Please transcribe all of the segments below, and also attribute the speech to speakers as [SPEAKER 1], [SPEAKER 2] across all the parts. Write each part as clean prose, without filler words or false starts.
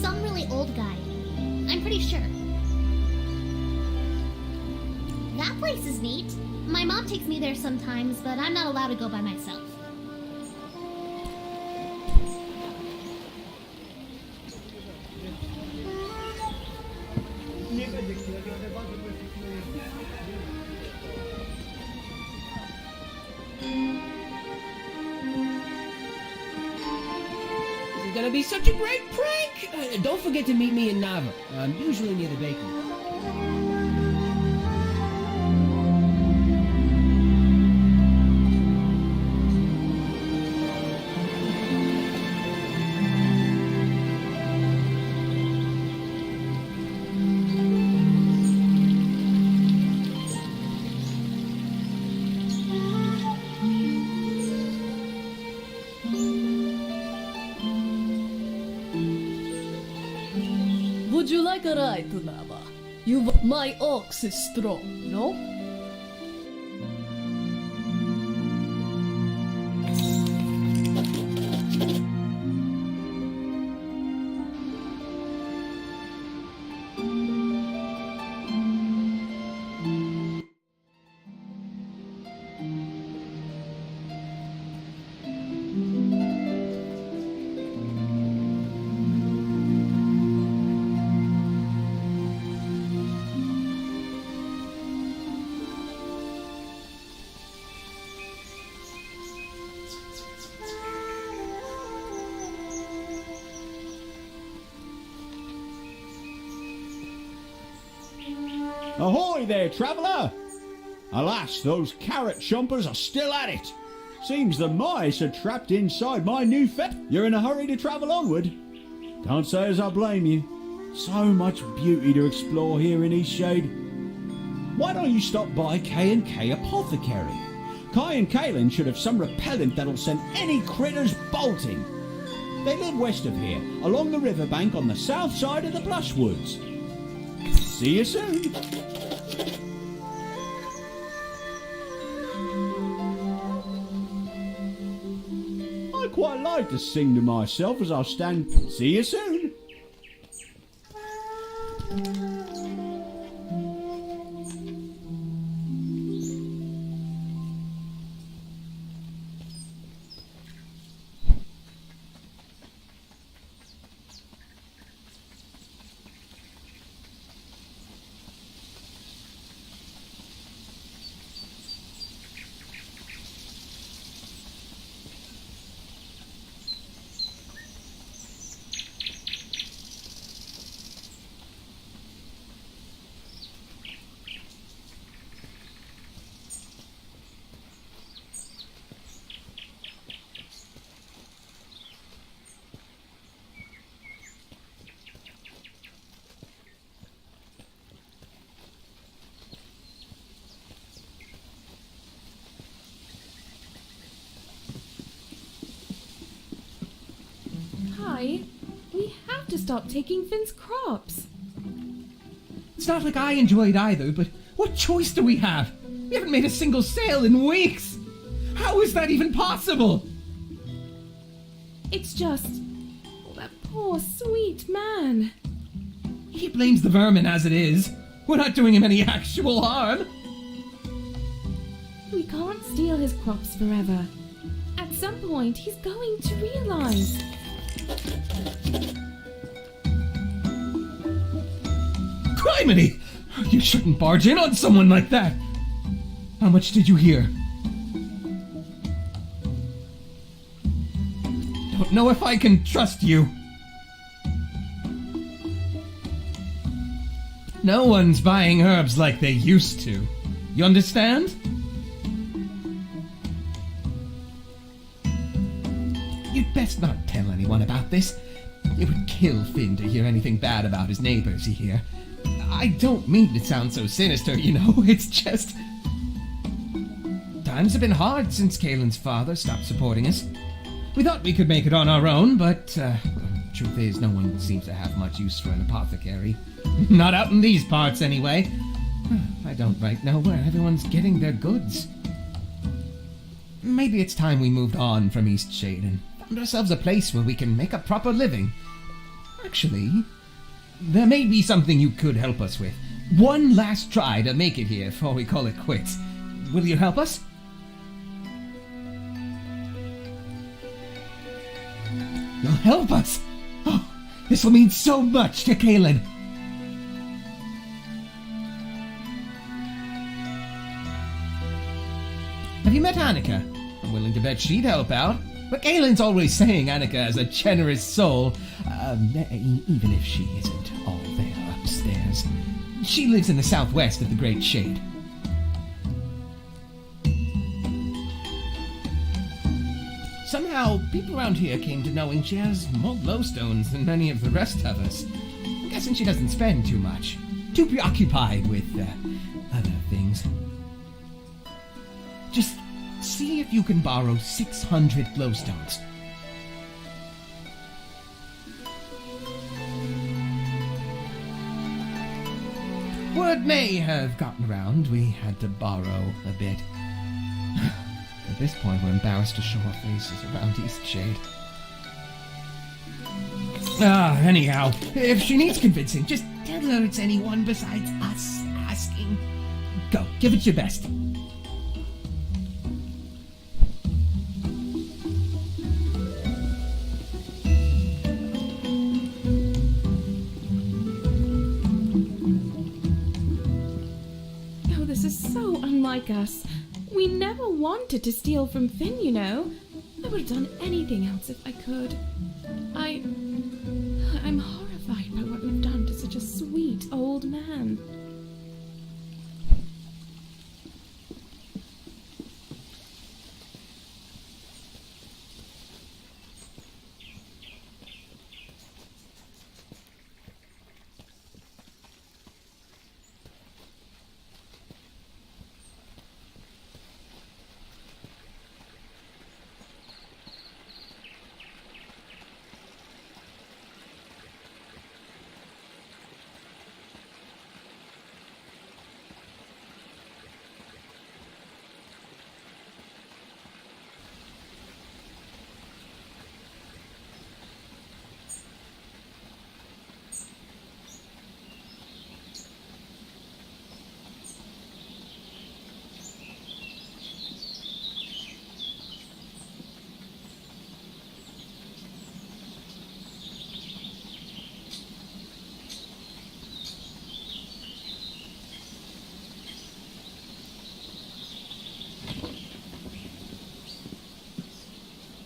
[SPEAKER 1] some really old guy. I'm pretty sure. That place is neat. My mom takes me there sometimes, but I'm not allowed to go by myself.
[SPEAKER 2] It's gonna be such a great prank! Don't forget to meet me in Nava. I'm usually near the bakery.
[SPEAKER 3] Would you like a ride to Nava? My ox is strong, no?
[SPEAKER 4] Ahoy there, traveller! Alas, those carrot chompers are still at it. Seems the mice are trapped inside my new fet. You're in a hurry to travel onward? Can't say as I blame you. So much beauty to explore here in Eastshade. Why don't you stop by K&K Apothecary? Kai and Kaylin should have some repellent that'll send any critters bolting. They live west of here, along the riverbank on the south side of the Blushwoods. See you soon. I quite like to sing to myself as I stand. See you soon.
[SPEAKER 5] We have to stop taking Finn's crops.
[SPEAKER 6] It's not like I enjoyed either, but what choice do we have? We haven't made a single sale in weeks. How is that even possible?
[SPEAKER 5] It's just... oh, that poor, sweet man.
[SPEAKER 6] He blames the vermin as it is. We're not doing him any actual harm.
[SPEAKER 5] We can't steal his crops forever. At some point, he's going to realize.
[SPEAKER 6] Criminy! You shouldn't barge in on someone like that. How much did you hear? Don't know if I can trust you. No one's buying herbs like they used to. You understand? You'd best not tell anyone about this. It would kill Finn to hear anything bad about his neighbors here. I don't mean to sound so sinister, you know. It's just... times have been hard since Kaylin's father stopped supporting us. We thought we could make it on our own, but truth is, no one seems to have much use for an apothecary. Not out in these parts, anyway. I don't right know where everyone's getting their goods. Maybe it's time we moved on from Eastshade and found ourselves a place where we can make a proper living. Actually, there may be something you could help us with. One last try to make it here before we call it quits. Will you help us? You'll help us? Oh, this will mean so much to Kaylin. Have you met Annika? I'm willing to bet she'd help out. But Kaylin's always saying Annika has a generous soul. Even if she isn't all there upstairs. She lives in the southwest of the Great Shade. Somehow, people around here came to knowing she has more glowstones than many of the rest of us. I'm guessing she doesn't spend too much. Too preoccupied with, other things. Just see if you can borrow 600 glowstones. Word may have gotten around we had to borrow a bit. At this point, we're embarrassed to show our faces around Eastshade. Anyhow, if she needs convincing, just tell her it's anyone besides us asking. Go, give it your best.
[SPEAKER 5] Oh, this is so unlike us. We never wanted to steal from Finn, you know. I would have done anything else if I could. I'm horrified by what we've done to such a sweet old man.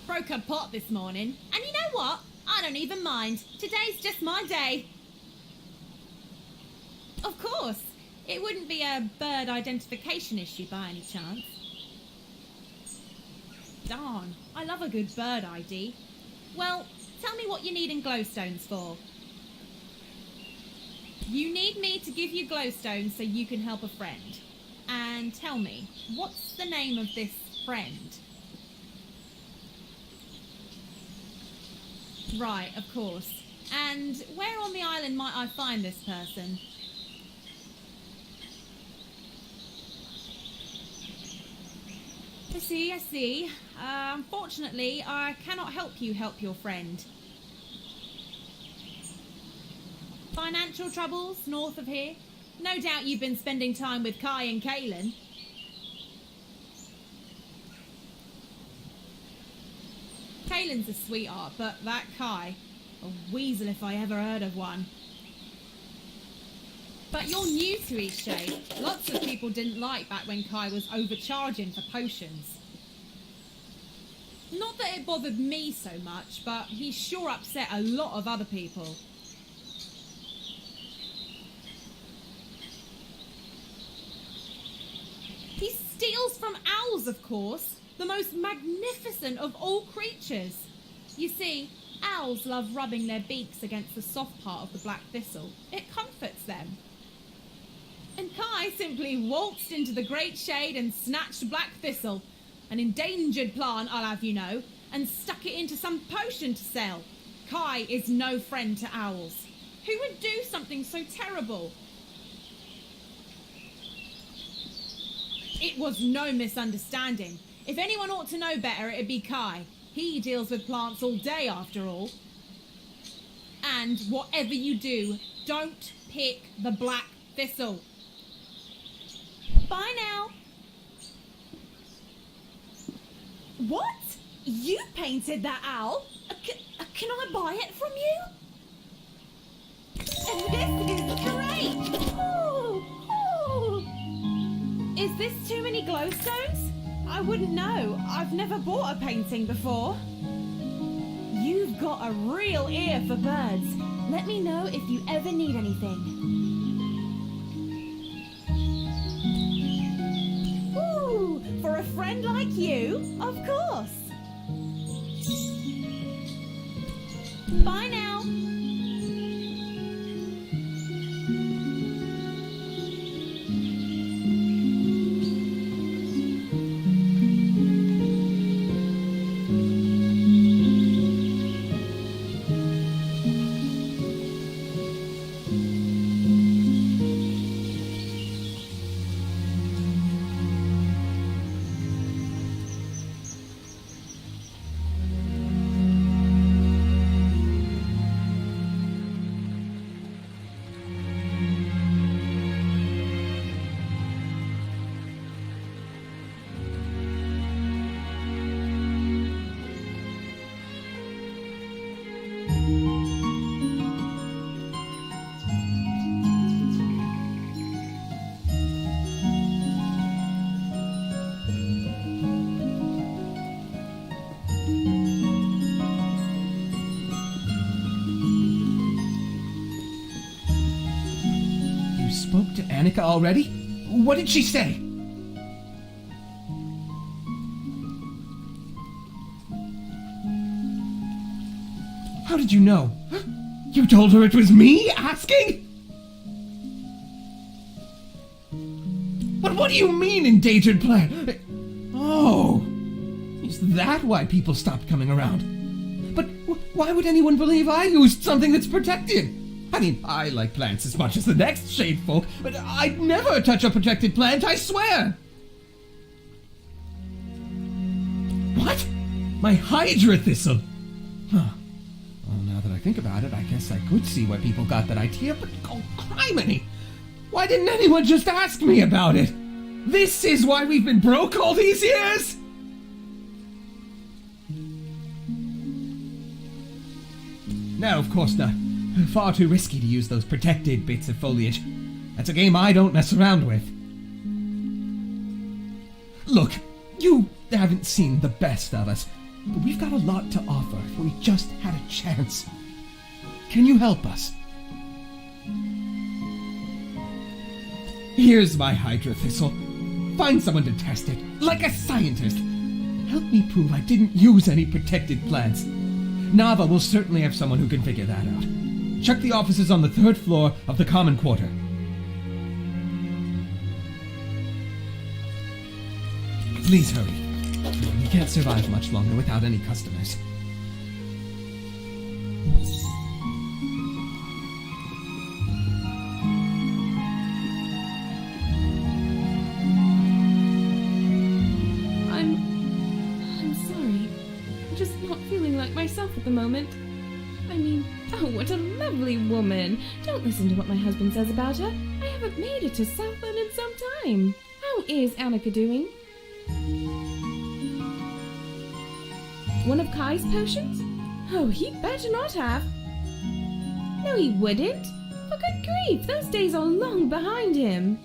[SPEAKER 7] Broke a pot this morning, and you know what? I don't even mind. Today's just my day. Of course, it wouldn't be a bird identification issue by any chance. Darn, I love a good bird ID. Well, tell me what you need in glowstones for. You need me to give you glowstones so you can help a friend. And tell me, what's the name of this friend? Right, of course. And where on the island might I find this person? I see. Unfortunately, I cannot help you help your friend. Financial troubles north of here? No doubt you've been spending time with Kai and Kaylin. Kaylin's a sweetheart, but that Kai, a weasel if I ever heard of one. But you're new to Eastshade. Lots of people didn't like back when Kai was overcharging for potions. Not that it bothered me so much, but he sure upset a lot of other people. He steals from owls, of course. The most magnificent of all creatures. You see, owls love rubbing their beaks against the soft part of the black thistle. It comforts them. And Kai simply waltzed into the Great Shade and snatched black thistle, an endangered plant, I'll have you know, and stuck it into some potion to sell. Kai is no friend to owls. Who would do something so terrible? It was no misunderstanding. If anyone ought to know better, it'd be Kai. He deals with plants all day, after all. And whatever you do, don't pick the black thistle. Bye now. What? You painted that owl? Can I buy it from you? And this is great! Is this too many glowstones? I wouldn't know. I've never bought a painting before. You've got a real ear for birds. Let me know if you ever need anything. Ooh, for a friend like you, of course. Bye now.
[SPEAKER 6] Spoke to Annika already? What did she say? How did you know? You told her it was me asking? But what do you mean, endangered plant? Oh, is that why people stopped coming around? But why would anyone believe I used something that's protected? I mean, I like plants as much as the next shade folk, but I'd never touch a protected plant, I swear! What? My Hydra thistle? Huh. Well, now that I think about it, I guess I could see where people got that idea, but oh, criminy! Why didn't anyone just ask me about it? This is why we've been broke all these years? No, of course not. Far too risky to use those protected bits of foliage. That's a game I don't mess around with. Look, you haven't seen the best of us, but we've got a lot to offer if we just had a chance. Can you help us? Here's my Hydra thistle. Find someone to test it, like a scientist. Help me prove I didn't use any protected plants. Nava will certainly have someone who can figure that out. Check the offices on the 3rd floor of the common quarter. Please hurry. We can't survive much longer without any customers.
[SPEAKER 5] I'm sorry. I'm just not feeling like myself at the moment. I mean, oh, what a lovely woman. Don't listen to what my husband says about her. I haven't made it to Southland in some time. How is Annika doing? One of Kai's potions? Oh, he better not have. No, he wouldn't. For good grief, those days are long behind him.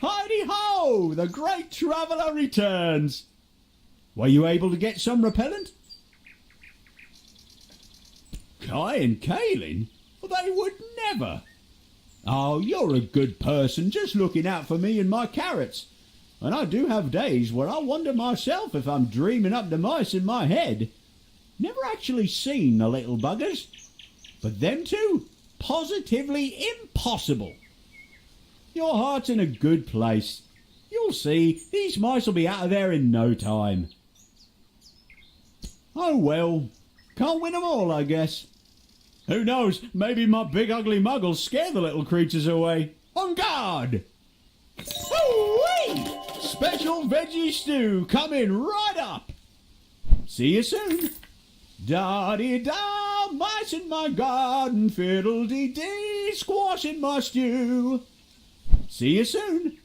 [SPEAKER 4] Heidi-ho! The great traveller returns! Were you able to get some repellent? Kai and Kaelin? Well, they would never! Oh, you're a good person, just looking out for me and my carrots. And I do have days where I wonder myself if I'm dreaming up the mice in my head. Never actually seen the little buggers. But them two, positively impossible. Your heart's in a good place. You'll see, these mice will be out of there in no time. Oh well, can't win 'em all, I guess. Who knows, maybe my big ugly mug will scare the little creatures away. On guard! Woo-wee! Special veggie stew coming right up. See you soon. Da-dee-da, mice in my garden, fiddle-dee-dee, squash in my stew. See you soon.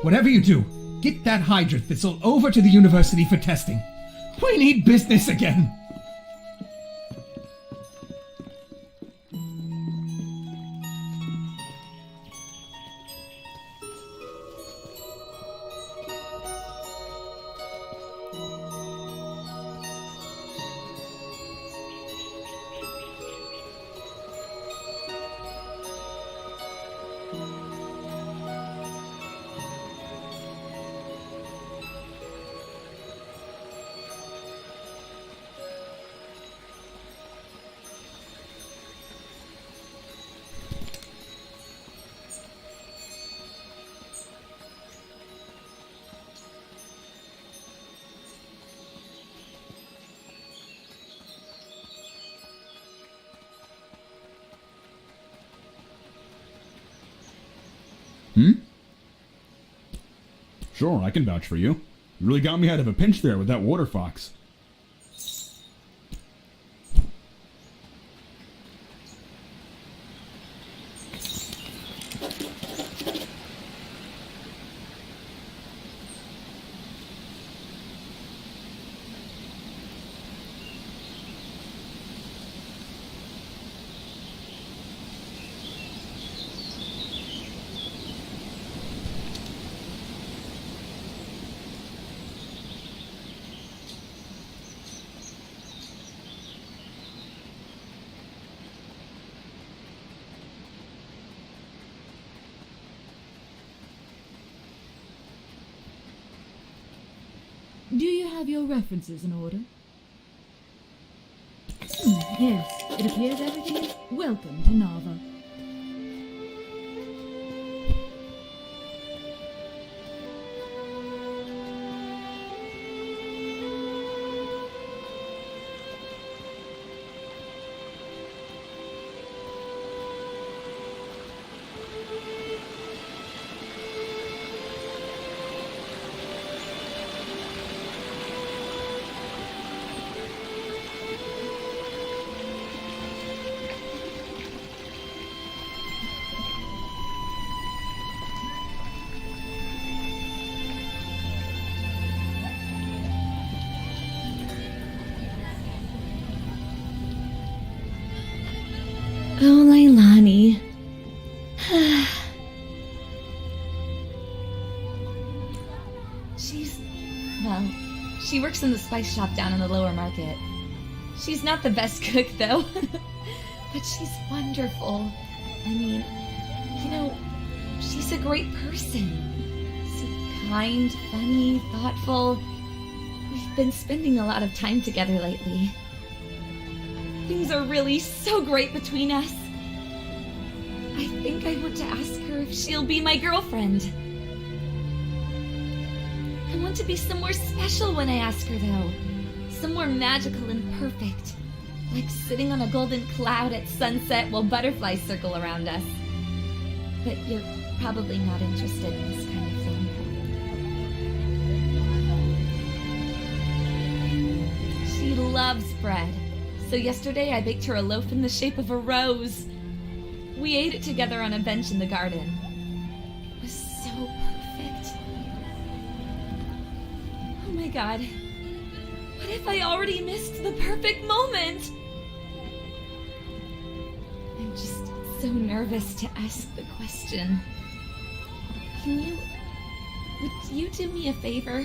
[SPEAKER 6] Whatever you do, get that Hydra thistle over to the university for testing. We need business again.
[SPEAKER 4] Sure, I can vouch for you. You really got me out of a pinch there with that water fox.
[SPEAKER 3] Do you have your references in order? Yes, it appears everything is welcome to Nava.
[SPEAKER 5] Oh, Leilani. She works in the spice shop down in the lower market. She's not the best cook, though. But she's wonderful. I mean, you know, she's a great person. So kind, funny, thoughtful. We've been spending a lot of time together lately. Things are really so great between us. I think I want to ask her if she'll be my girlfriend. I want to be somewhere special when I ask her, though. Somewhere magical and perfect. Like sitting on a golden cloud at sunset while butterflies circle around us. But you're probably not interested in this kind of thing. She loves bread. So yesterday I baked her a loaf in the shape of a rose. We ate it together on a bench in the garden. It was so perfect. Oh my god. What if I already missed the perfect moment? I'm just so nervous to ask the question. Would you do me a favor?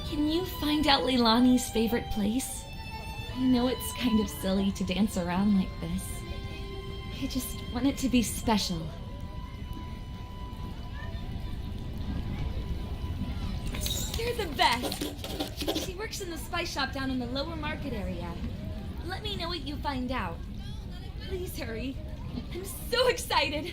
[SPEAKER 5] Can you find out Leilani's favorite place? I know it's kind of silly to dance around like this. I just want it to be special. You're the best! She works in the spice shop down in the lower market area. Let me know what you find out. Please hurry. I'm so excited!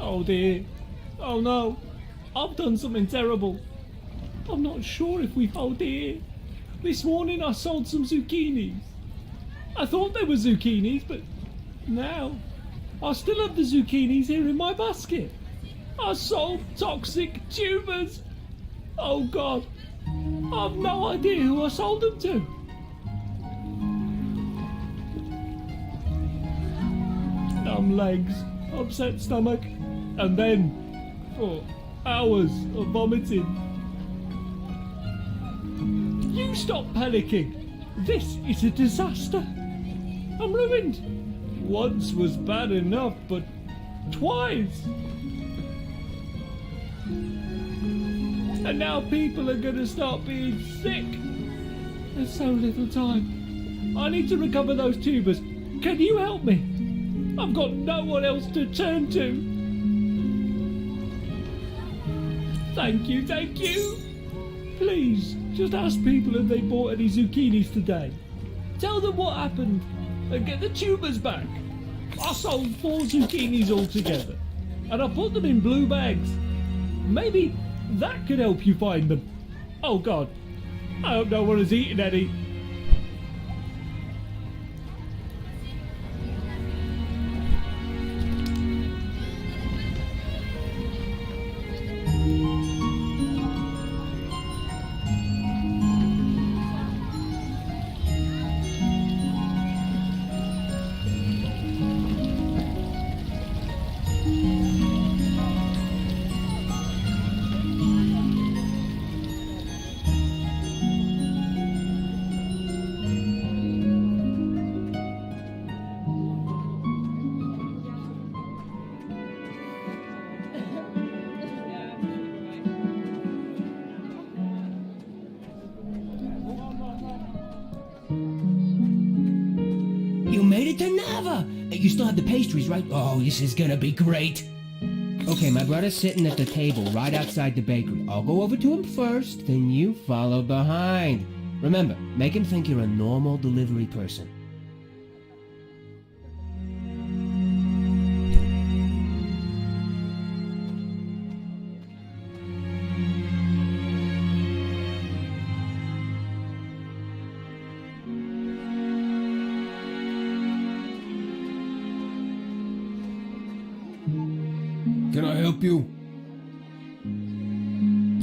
[SPEAKER 8] Oh dear. Oh no. I've done something terrible. I'm not sure if we've... Oh dear. This morning I sold some zucchinis. I thought they were zucchinis, but now I still have the zucchinis here in my basket. I sold toxic tumors. Oh god. I've no idea who I sold them to. Numb legs, upset stomach, and then, for hours of vomiting. You stop panicking. This is a disaster. I'm ruined. Once was bad enough, but twice. And now people are gonna start being sick. There's so little time. I need to recover those tubers. Can you help me? I've got no one else to turn to. Thank you, thank you. Please, just ask people if they bought any zucchinis today. Tell them what happened and get the tubers back. I sold 4 zucchinis altogether, and I put them in blue bags. Maybe that could help you find them. Oh God, I hope no one has eaten any.
[SPEAKER 2] You made it to Nava! You still have the pastries, right? Oh, this is gonna be great. Okay, my brother's sitting at the table right outside the bakery. I'll go over to him first, then you follow behind. Remember, make him think you're a normal delivery person.
[SPEAKER 9] Can I help you?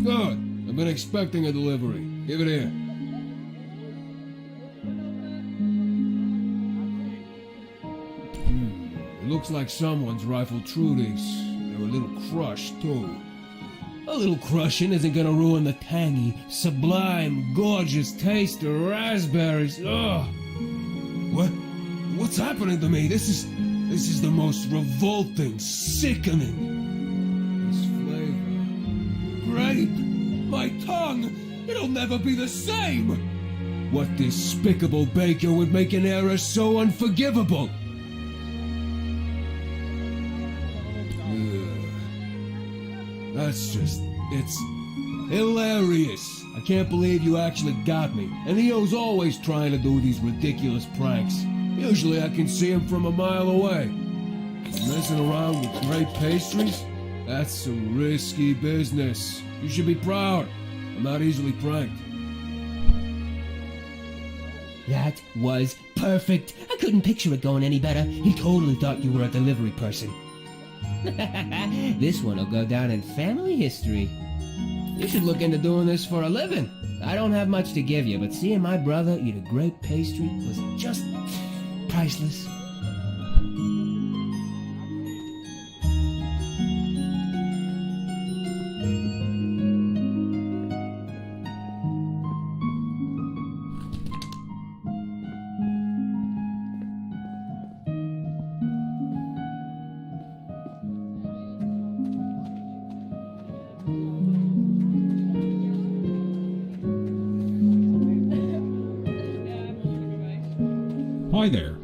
[SPEAKER 9] Good. I've been expecting a delivery. Give it here. It looks like someone's rifled through these. They're a little crushed, too.
[SPEAKER 2] A little crushing isn't gonna ruin the tangy, sublime, gorgeous taste of raspberries. Ugh.
[SPEAKER 9] What's happening to me? This is the most revolting, sickening. This flavor. Grape! My tongue! It'll never be the same! What despicable baker would make an error so unforgivable? Ugh. That's just... it's... hilarious! I can't believe you actually got me. And Eo's always trying to do these ridiculous pranks. Usually I can see him from a mile away. Messing around with great pastries? That's some risky business. You should be proud. I'm not easily pranked.
[SPEAKER 2] That was perfect. I couldn't picture it going any better. He totally thought you were a delivery person. This one will go down in family history. You should look into doing this for a living. I don't have much to give you, but seeing my brother eat a great pastry was just priceless.
[SPEAKER 4] Hi there.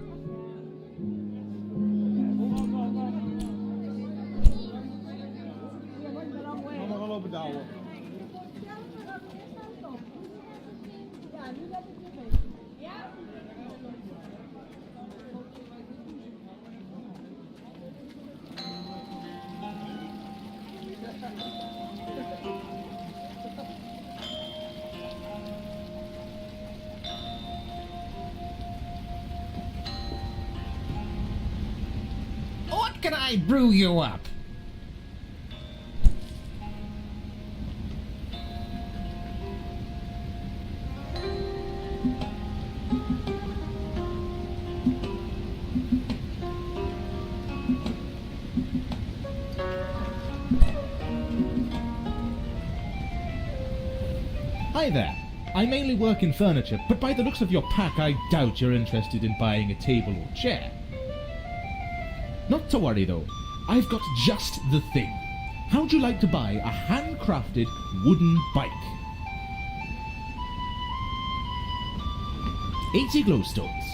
[SPEAKER 6] What can I brew you up?
[SPEAKER 10] Hi there. I mainly work in furniture, but by the looks of your pack, I doubt you're interested in buying a table or chair. Not to worry though, I've got just the thing. How'd you like to buy a handcrafted wooden bike? 80 glowstones.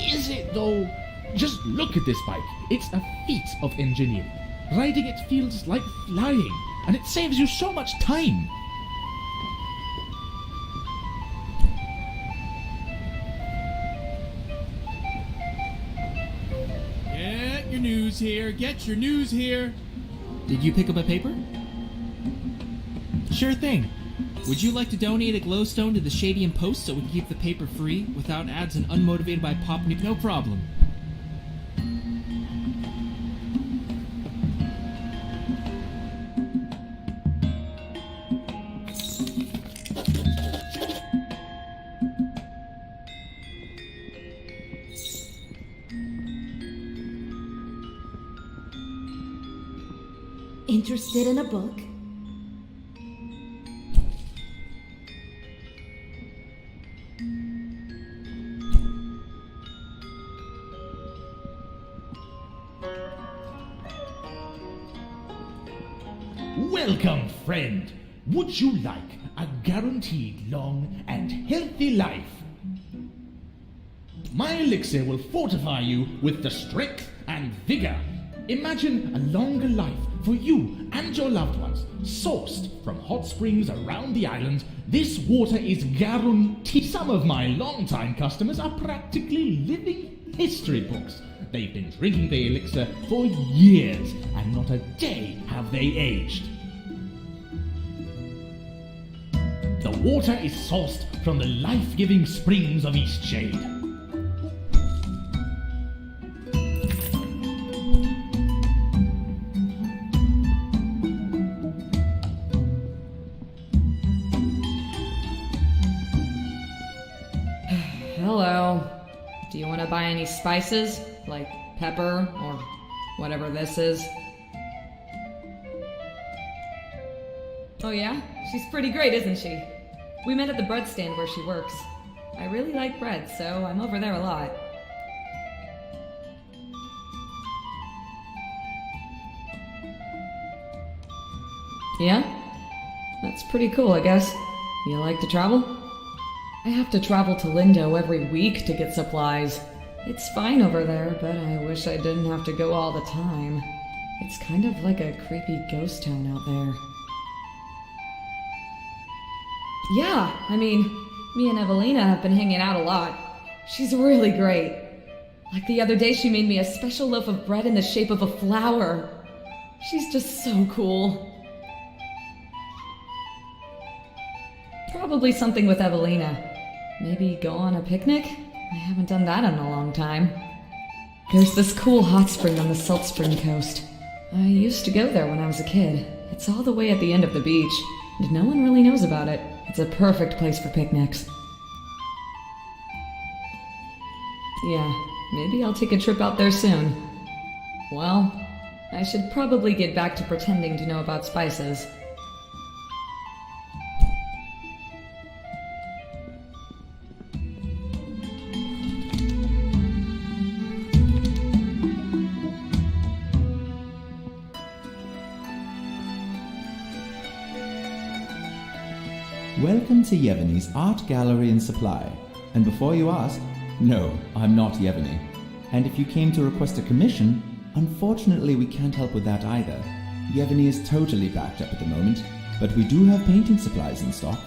[SPEAKER 10] Is it though? Just look at this bike. It's a feat of engineering. Riding it feels like flying, and it saves you so much time.
[SPEAKER 11] Get your news here. Get your news here.
[SPEAKER 12] Did you pick up a paper?
[SPEAKER 11] Sure thing.
[SPEAKER 12] Would you like to donate a glowstone to the Shady and Post so we can keep the paper free without ads and unmotivated by pop news? No problem.
[SPEAKER 13] Interested in a book?
[SPEAKER 10] Welcome, friend. Would you like a guaranteed long and healthy life? My elixir will fortify you with the strength and vigor. Imagine a longer life for you and your loved ones, sourced from hot springs around the island. This water is guaranteed. Some of my longtime customers are practically living history books. They've been drinking the elixir for years, and not a day have they aged. The water is sourced from the life-giving springs of Eastshade.
[SPEAKER 14] Hello. Do you want to buy any spices? Like pepper or whatever this is? Oh yeah? She's pretty great, isn't she? We met at the bread stand where she works. I really like bread, so I'm over there a lot. Yeah? That's pretty cool, I guess. You like to travel? I have to travel to Lindo every week to get supplies. It's fine over there, but I wish I didn't have to go all the time. It's kind of like a creepy ghost town out there. Yeah, I mean, me and Evelina have been hanging out a lot. She's really great. Like the other day she made me a special loaf of bread in the shape of a flower. She's just so cool. Probably something with Evelina. Maybe go on a picnic? I haven't done that in a long time. There's this cool hot spring on the Salt Spring coast. I used to go there when I was a kid. It's all the way at the end of the beach, and no one really knows about it. It's a perfect place for picnics. Yeah, maybe I'll take a trip out there soon. Well, I should probably get back to pretending to know about spices.
[SPEAKER 15] Welcome to Yevgeny's Art Gallery and Supply. And before you ask, no, I'm not Yevgeny. And if you came to request a commission, unfortunately we can't help with that either. Yevgeny is totally backed up at the moment, but we do have painting supplies in stock.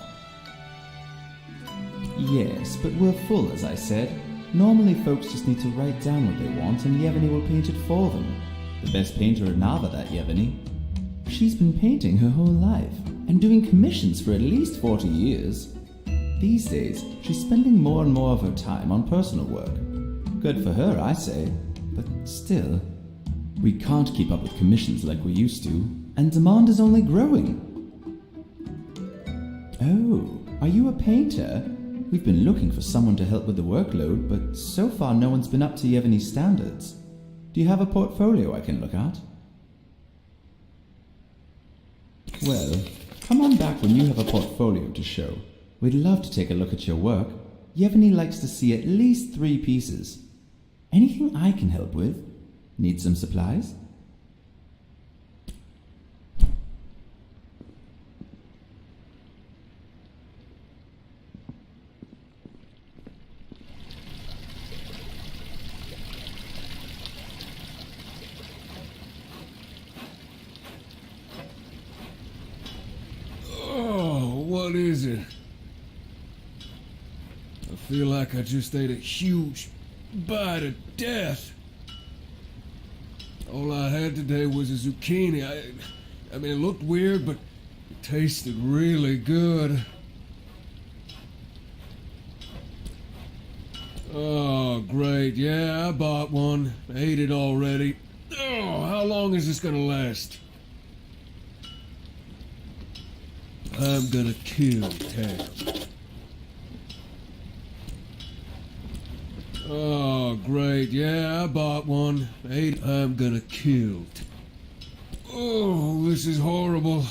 [SPEAKER 15] Yes, but we're full, as I said. Normally folks just need to write down what they want and Yevgeny will paint it for them. The best painter in Nava, that Yevgeny. She's been painting her whole life, and doing commissions for at least 40 years. These days, she's spending more and more of her time on personal work. Good for her, I say, but still, we can't keep up with commissions like we used to, and demand is only growing. Oh, are you a painter? We've been looking for someone to help with the workload, but so far no one's been up to Yevgeny's standards. Do you have a portfolio I can look at? Well, Come on back when you have a portfolio to show. We'd love to take a look at your work. Yevgeny likes to see at least 3 pieces. Anything I can help with? Need some supplies?
[SPEAKER 9] Oh, what is it? I feel like I just ate a huge bite of death. All I had today was a zucchini. I mean, it looked weird, but it tasted really good. Oh, great. Yeah, I bought one. Ate it already. Oh, how long is this gonna last? I'm gonna kill Tam. Oh, great. Yeah, I bought one. I'm gonna kill Tam. Oh, this is horrible.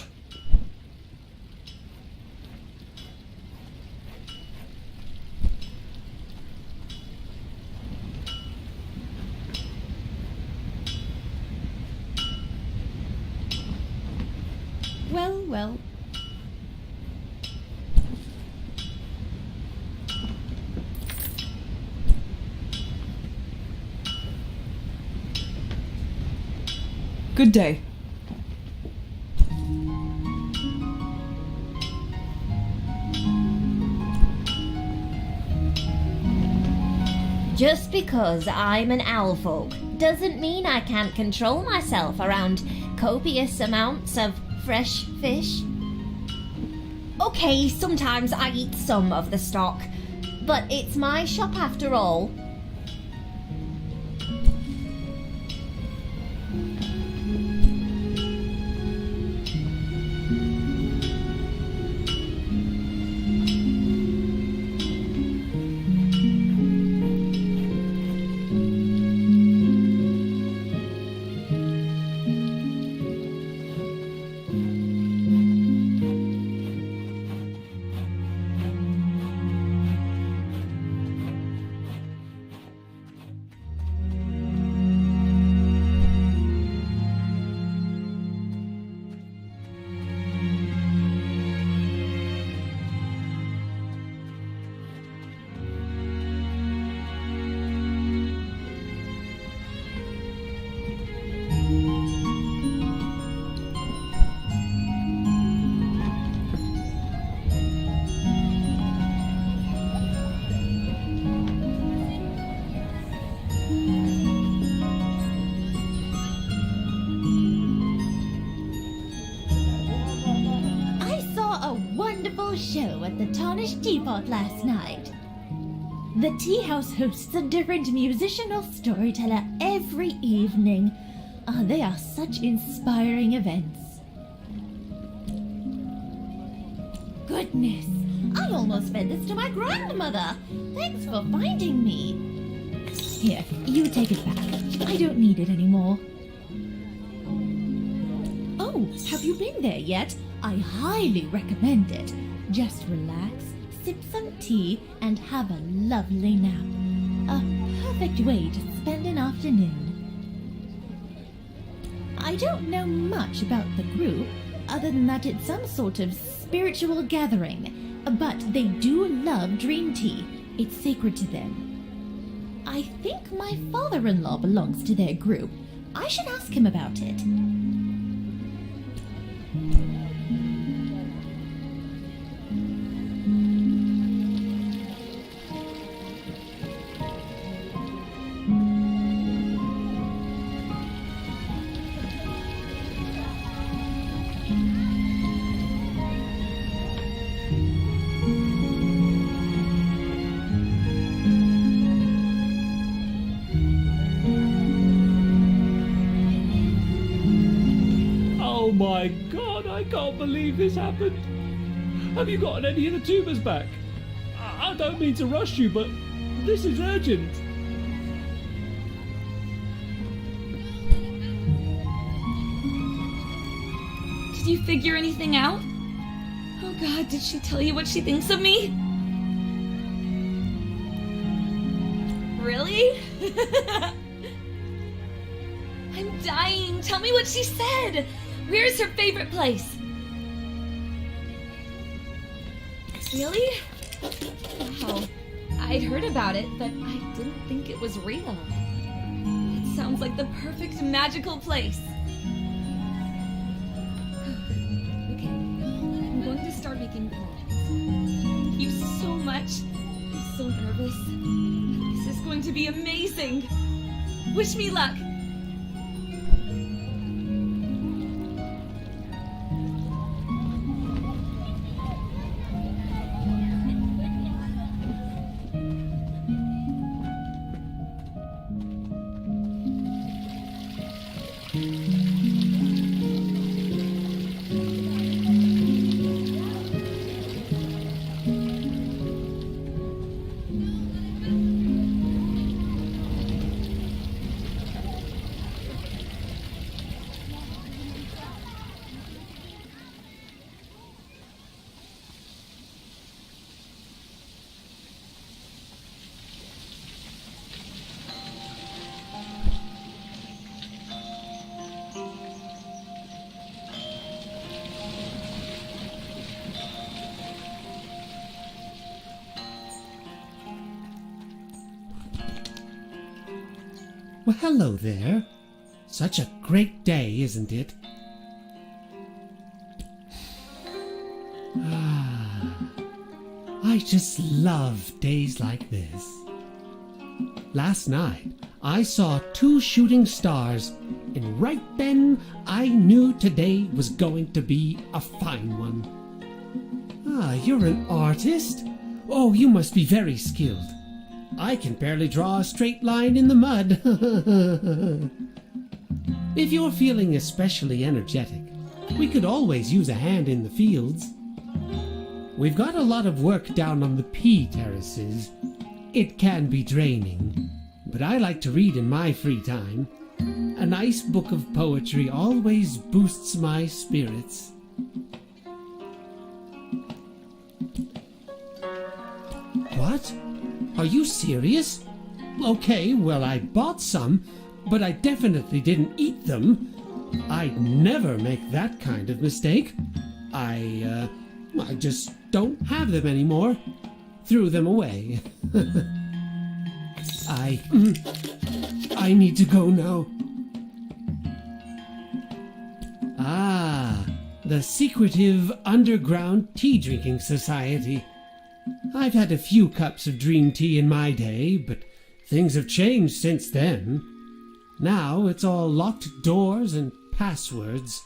[SPEAKER 7] Well, well.
[SPEAKER 3] Good day.
[SPEAKER 13] Just because I'm an owl folk doesn't mean I can't control myself around copious amounts of fresh fish. Okay, sometimes I eat some of the stock, but it's my shop after all.
[SPEAKER 1] Show at the Tarnished Teapot last night. The tea house hosts a different musician or storyteller every evening. They are such inspiring events. Goodness, I almost fed this to my grandmother. Thanks for finding me. Here, you take it back. I don't need it anymore. Oh, have you been there yet? I highly recommend it. Just relax, sip some tea, and have a lovely nap. A perfect way to spend an afternoon. I don't know much about the group, other than that it's some sort of spiritual gathering, but they do love dream tea. It's sacred to them. I think my father-in-law belongs to their group. I should ask him about it.
[SPEAKER 8] Oh my god, I can't believe this happened. Have you gotten any of the tubers back? I don't mean to rush you, but this is urgent.
[SPEAKER 14] Did you figure anything out?
[SPEAKER 13] God, did she tell you what she thinks of me? Really? I'm dying. Tell me what she said. Where's her favorite place? Really? Wow. I'd heard about it, but I didn't think it was real. It sounds like the perfect magical place. Okay, I'm going to start making plans. Thank you so much. I'm so nervous. This is going to be amazing. Wish me luck.
[SPEAKER 2] Well, hello there. Such a great day, isn't it? I just love days like this. Last night, I saw 2 shooting stars, and right then I knew today was going to be a fine one. Ah, you're an artist? Oh, you must be very skilled. I can barely draw a straight line in the mud. If you're feeling especially energetic, we could always use a hand in the fields. We've got a lot of work down on the pea terraces. It can be draining, but I like to read in my free time. A nice book of poetry always boosts my spirits. What? Are you serious? Okay, well, I bought some, but I definitely didn't eat them. I'd never make that kind of mistake. I just don't have them anymore. Threw them away. I need to go now. Ah, the secretive underground tea drinking society. I've had a few cups of dream tea in my day, but things have changed since then. Now it's all locked doors and passwords.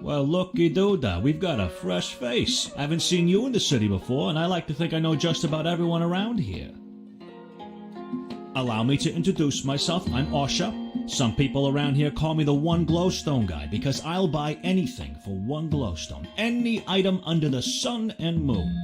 [SPEAKER 4] Well, looky doodah, we've got a fresh face. I haven't seen you in the city before, and I like to think I know just about everyone around here. Allow me to introduce myself. I'm Osha. Some people around here call me the one glowstone guy because I'll buy anything for 1 glowstone. Any item under the sun and moon.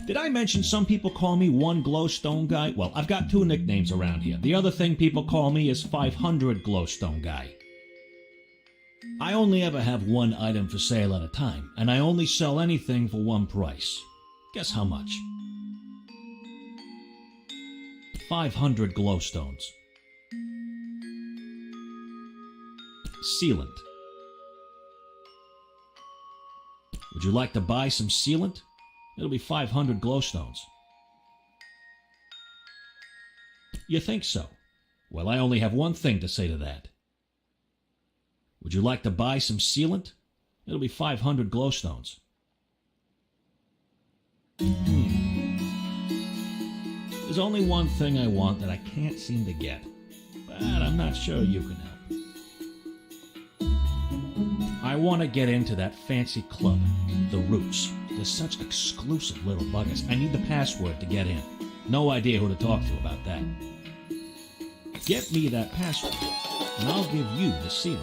[SPEAKER 4] Did I mention some people call me one glowstone guy? Well, I've got 2 nicknames around here. The other thing people call me is 500 glowstone guy. I only ever have 1 item for sale at a time, and I only sell anything for 1 price. Guess how much? 500 glowstones. Sealant. Would you like to buy some sealant? It'll be 500 glowstones.
[SPEAKER 16] You think so? Well, I only have one thing to say to that. Would you like to buy some sealant? It'll be 500 glowstones. There's only one thing I want that I can't seem to get, but I'm not sure you can help. I want to get into that fancy club, the Roots. They're such exclusive little buggers. I need the password to get in. No idea who to talk to about that. Get me that password, and I'll give you the sealant.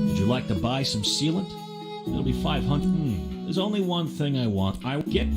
[SPEAKER 16] Would you like to buy some sealant? It'll be 500. There's only one thing I want. I get.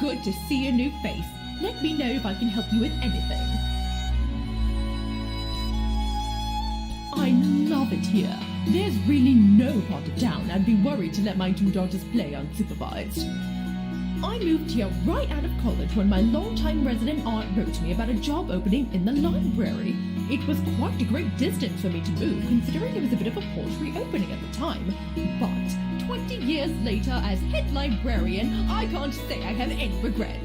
[SPEAKER 1] Good to see a new face. Let me know if I can help you with anything. I love it here. There's really no part of town I'd be worried to let my two daughters play unsupervised. I moved here right out of college when my longtime resident aunt wrote to me about a job opening in the library. It was quite a great distance for me to move, considering it was a bit of a paltry opening at the time. But 20 years later, as head librarian, I can't say I have any regrets.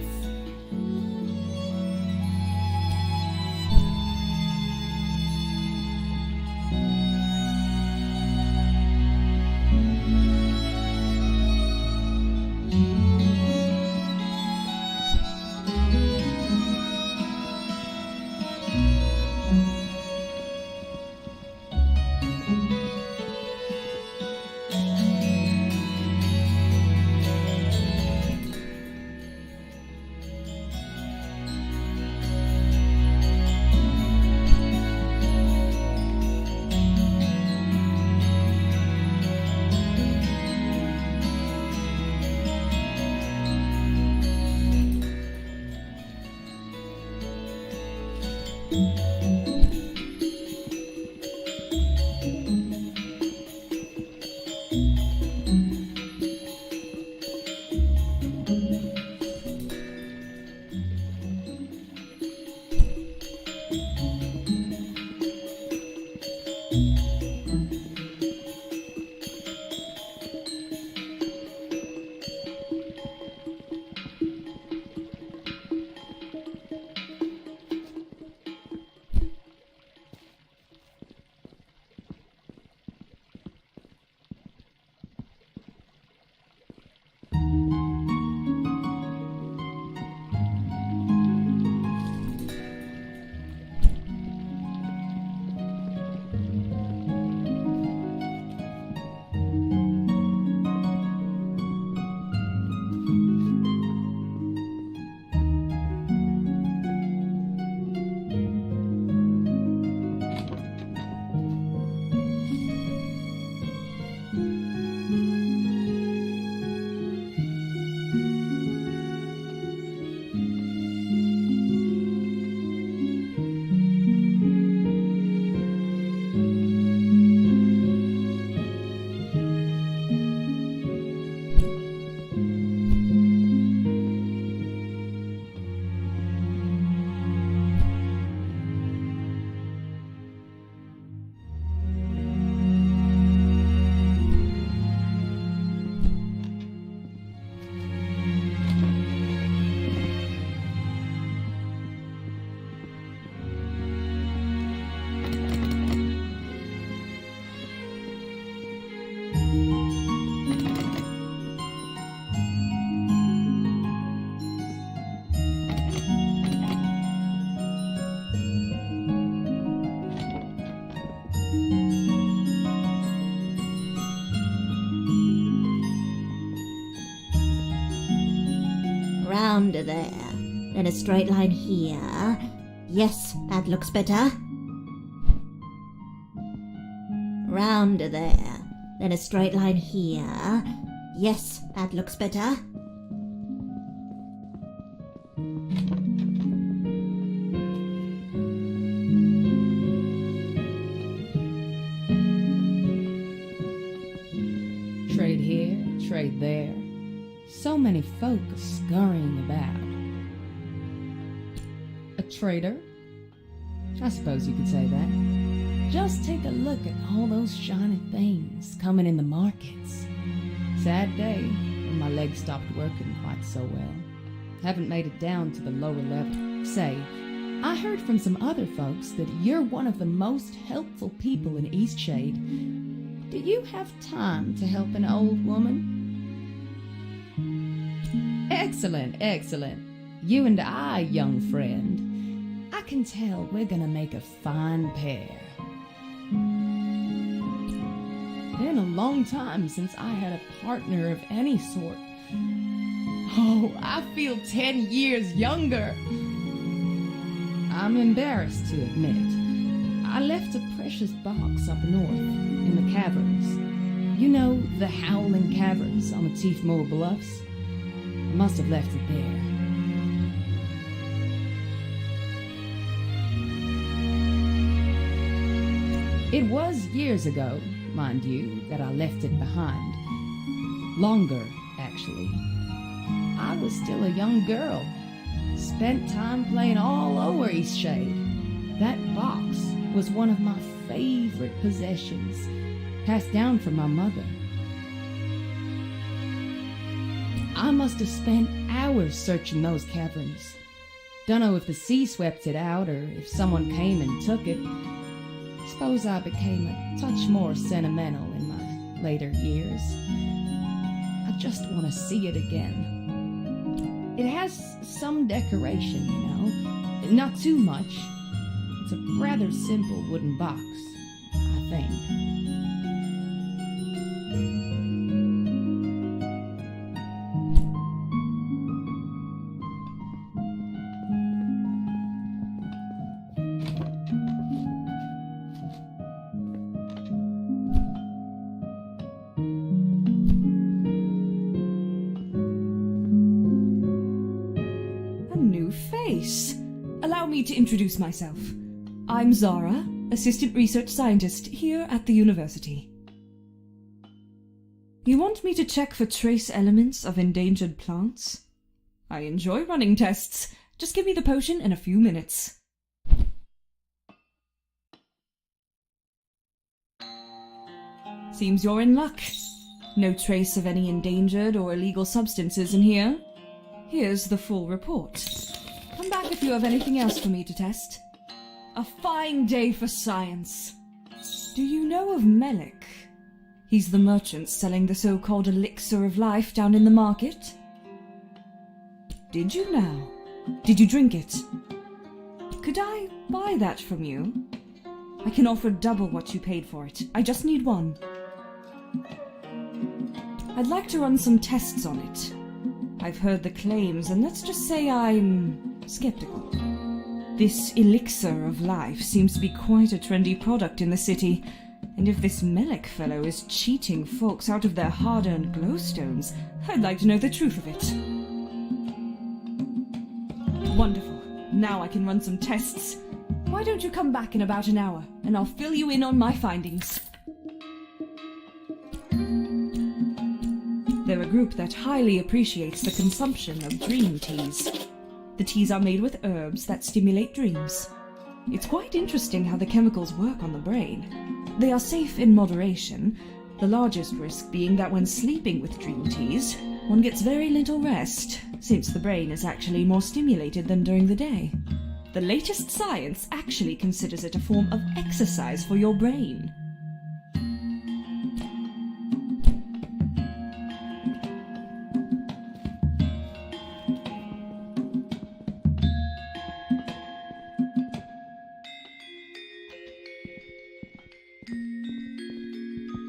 [SPEAKER 13] Round to there. Then a straight line here. Yes, that looks better. Round to there. Then a straight line here. Yes, that looks better.
[SPEAKER 14] Trade here, trade there. So many folk are scurrying about. A trader? I suppose you could say that. Just take a look at all those shiny things coming in the markets. Sad day when my legs stopped working quite so well. Haven't made it down to the lower level. Say, I heard from some other folks that you're one of the most helpful people in Eastshade. Do you have time to help an old woman? Excellent, excellent. You and I, young friend. I can tell we're gonna make a fine pair. Been a long time since I had a partner of any sort. Oh, I feel 10 years younger. I'm embarrassed to admit. I left a precious box up north in the caverns. You know, the Howling Caverns on the Tiefmoor Bluffs? I must have left it there. It was years ago, mind you, that I left it behind. Longer, actually. I was still a young girl. Spent time playing all over Eastshade. That box was one of my favorite possessions, passed down from my mother. I must have spent hours searching those caverns. Dunno if the sea swept it out or if someone came and took it. Suppose I became a touch more sentimental in my later years. I just want to see it again. It has some decoration, you know. Not too much. It's a rather simple wooden box, I think.
[SPEAKER 17] Allow me to introduce myself. I'm Zara, Assistant Research Scientist here at the university. You want me to check for trace elements of endangered plants? I enjoy running tests. Just give me the potion in a few minutes. Seems you're in luck. No trace of any endangered or illegal substances in here. Here's the full report. Come back if you have anything else for me to test. A fine day for science. Do you know of Melik? He's the merchant selling the so-called elixir of life down in the market. Did you now? Did you drink it? Could I buy that from you? I can offer double what you paid for it. I just need one. I'd like to run some tests on it. I've heard the claims, and let's just say I'm skeptical. This elixir of life seems to be quite a trendy product in the city, and if this Melik fellow is cheating folks out of their hard-earned glowstones, I'd like to know the truth of it. Wonderful. Now I can run some tests. Why don't you come back in about an hour, and I'll fill you in on my findings. They're a group that highly appreciates the consumption of dream teas. The teas are made with herbs that stimulate dreams. It's quite interesting how the chemicals work on the brain. They are safe in moderation, the largest risk being that when sleeping with dream teas, one gets very little rest, since the brain is actually more stimulated than during the day. The latest science actually considers it a form of exercise for your brain.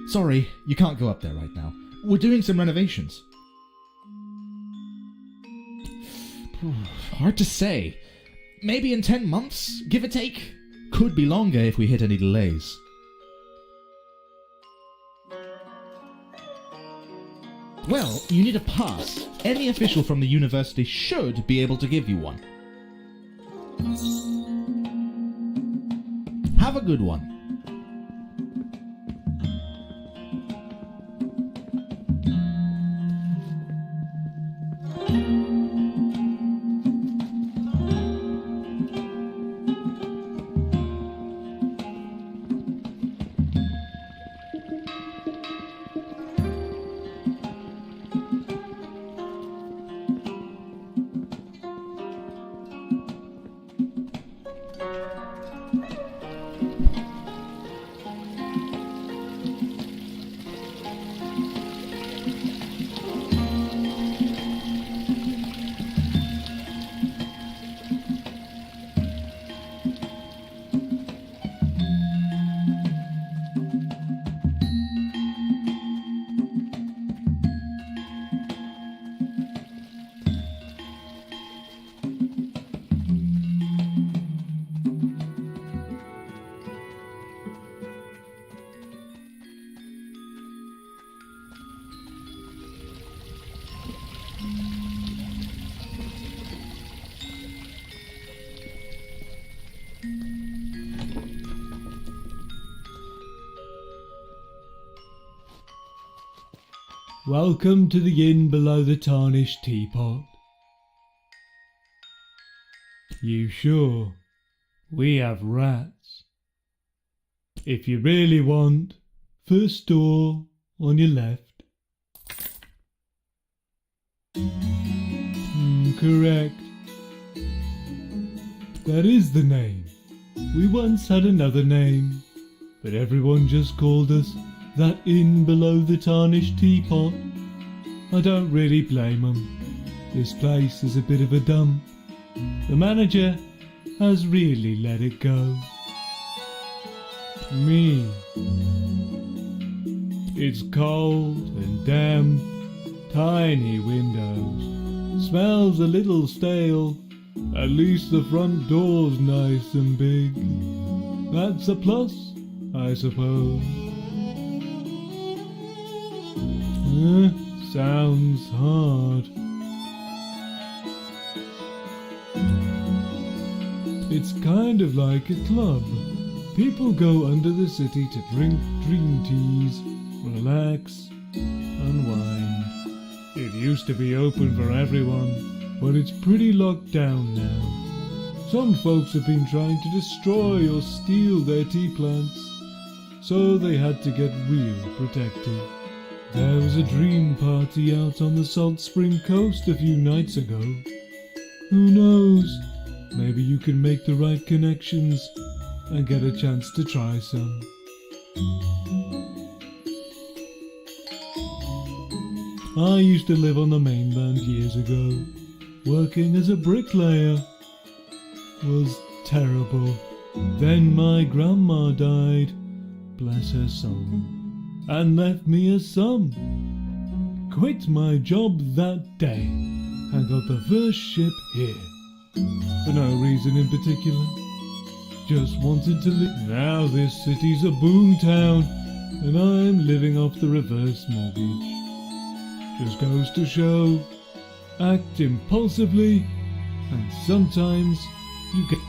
[SPEAKER 10] Sorry, you can't go up there right now. We're doing some renovations. Hard to say. Maybe in 10 months, give or take. Could be longer if we hit any delays. Well, you need a pass. Any official from the university should be able to give you one. Have a good one.
[SPEAKER 8] Welcome to the inn below the tarnished teapot. You sure? We have rats. If you really want, first door on your left. Correct. That is the name. We once had another name, but everyone just called us that inn below the tarnished teapot. I don't really blame them. This place is a bit of a dump. The manager has really let it go. Me. It's cold and damp, tiny windows, smells a little stale. At least the front door's nice and big. That's a plus, I suppose. Sounds hard. It's kind of like a club. People go under the city to drink dream teas, relax, unwind. It used to be open for everyone, but it's pretty locked down now. Some folks have been trying to destroy or steal their tea plants, so they had to get real protective. There was a dream party out on the Salt Spring Coast a few nights ago. Who knows? Maybe you can make the right connections and get a chance to try some. I used to live on the mainland years ago. Working as a bricklayer was terrible. Then my grandma died, bless her soul, and left me a son. Quit my job that day and got the first ship here. For no reason in particular. Just wanted to live. Now this city's a boom town and I'm living off the reverse mortgage. Just goes to show, act impulsively and sometimes you get...